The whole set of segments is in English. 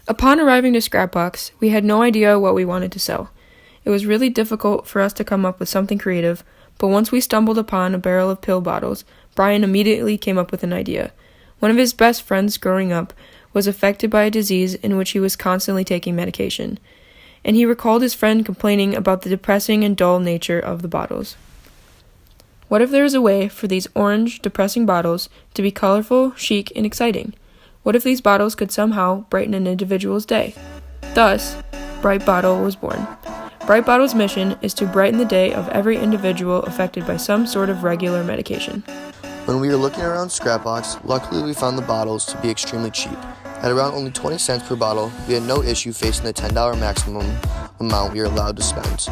Upon arriving to Scrapbox, we had no idea what we wanted to sell. It was really difficult for us to come up with something creative, but once we stumbled upon a barrel of pill bottles, Brian immediately came up with an idea. One of his best friends growing up was affected by a disease in which he was constantly taking medication, and he recalled his friend complaining about the depressing and dull nature of the bottles. What if there was a way for these orange, depressing bottles to be colorful, chic, and exciting? What if these bottles could somehow brighten an individual's day? Thus, BrightBottle was born. BrightBottle's mission is to brighten the day of every individual affected by some sort of regular medication. When we were looking around Scrapbox, luckily we found the bottles to be extremely cheap. At around only 20 cents per bottle, we had no issue facing the $10 maximum amount we are allowed to spend.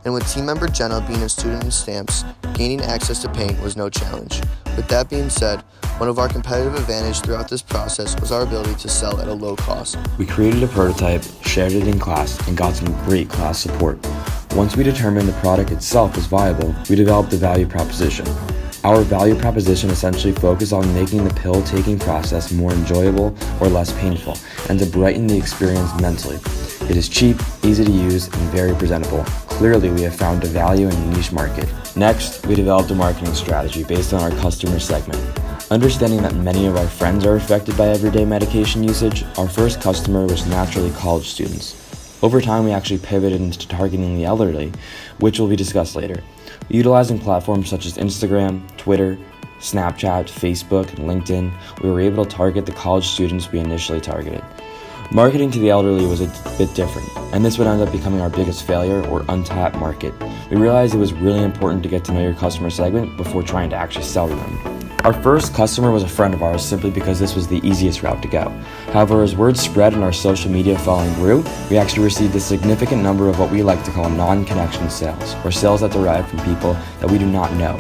And with team member Jenna being a student in stamps, gaining access to paint was no challenge. With that being said, one of our competitive advantages throughout this process was our ability to sell at a low cost. We created a prototype, shared it in class, and got some great class support. Once we determined the product itself was viable, we developed a value proposition. Our value proposition essentially focused on making the pill-taking process more enjoyable or less painful, and to brighten the experience mentally. It is cheap, easy to use, and very presentable. Clearly, we have found a value in a niche market. Next, we developed a marketing strategy based on our customer segment. Understanding that many of our friends are affected by everyday medication usage, our first customer was naturally college students. Over time, we actually pivoted into targeting the elderly, which will be discussed later. Utilizing platforms such as Instagram, Twitter, Snapchat, Facebook, and LinkedIn, we were able to target the college students we initially targeted. Marketing to the elderly was a bit different, and this would end up becoming our biggest failure or untapped market. We realized it was really important to get to know your customer segment before trying to actually sell to them. Our first customer was a friend of ours simply because this was the easiest route to go. However, as word spread and our social media following grew, we actually received a significant number of what we like to call non-connection sales, or sales that derive from people that we do not know.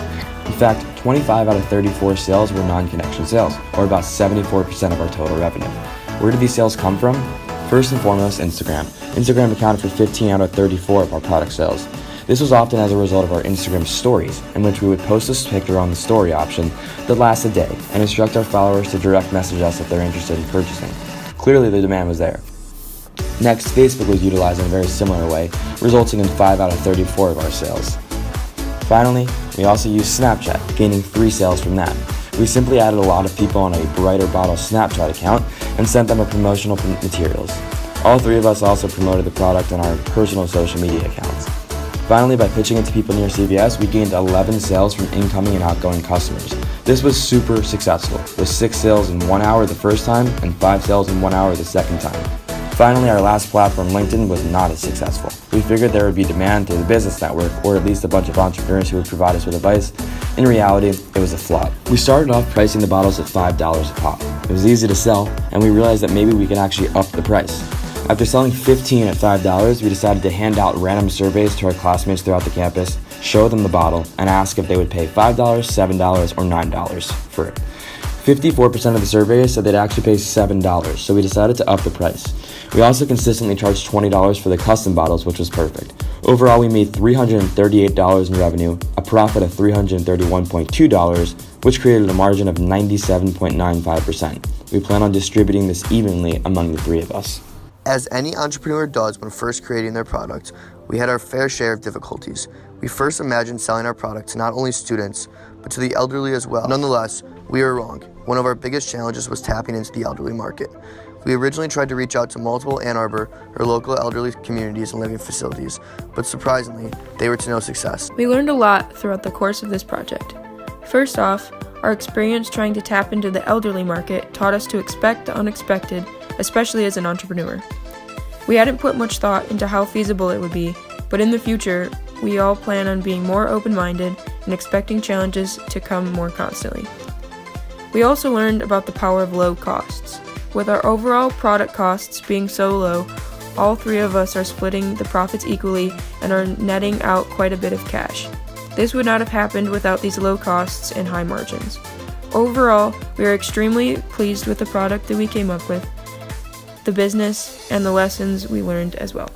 In fact, 25 out of 34 sales were non-connection sales, or about 74% of our total revenue. Where did these sales come from? First and foremost, Instagram. Instagram accounted for 15 out of 34 of our product sales. This was often as a result of our Instagram stories, in which we would post a picture on the story option that lasts a day and instruct our followers to direct message us if they're interested in purchasing. Clearly, the demand was there. Next, Facebook was utilized in a very similar way, resulting in 5 out of 34 of our sales. Finally, we also used Snapchat, gaining 3 sales from that. We simply added a lot of people on a BrightBottles Snapchat account and sent them a promotional materials. All 3 of us also promoted the product on our personal social media accounts. Finally, by pitching it to people near CVS, we gained 11 sales from incoming and outgoing customers. This was super successful, with 6 sales in 1 hour the first time and 5 sales in 1 hour the second time. Finally, our last platform, LinkedIn, was not as successful. We figured there would be demand through the business network, or at least a bunch of entrepreneurs who would provide us with advice. In reality, it was a flop. We started off pricing the bottles at $5 a pop. It was easy to sell, and we realized that maybe we could actually up the price. After selling 15 at $5, we decided to hand out random surveys to our classmates throughout the campus, show them the bottle, and ask if they would pay $5, $7, or $9 for it. 54% of the surveys said they'd actually pay $7, so we decided to up the price. We also consistently charged $20 for the custom bottles, which was perfect. Overall, we made $338 in revenue, a profit of $331.2, which created a margin of 97.95%. We plan on distributing this evenly among the 3 of us. As any entrepreneur does when first creating their product, we had our fair share of difficulties. We first imagined selling our product to not only students, but to the elderly as well. Nonetheless, we were wrong. One of our biggest challenges was tapping into the elderly market. We originally tried to reach out to multiple Ann Arbor or local elderly communities and living facilities, but surprisingly, they were to no success. We learned a lot throughout the course of this project. First off, our experience trying to tap into the elderly market taught us to expect the unexpected, especially as an entrepreneur. We hadn't put much thought into how feasible it would be, but in the future, we all plan on being more open-minded and expecting challenges to come more constantly. We also learned about the power of low costs. With our overall product costs being so low, all 3 of us are splitting the profits equally and are netting out quite a bit of cash. This would not have happened without these low costs and high margins. Overall, we are extremely pleased with the product that we came up with, the business, and the lessons we learned as well.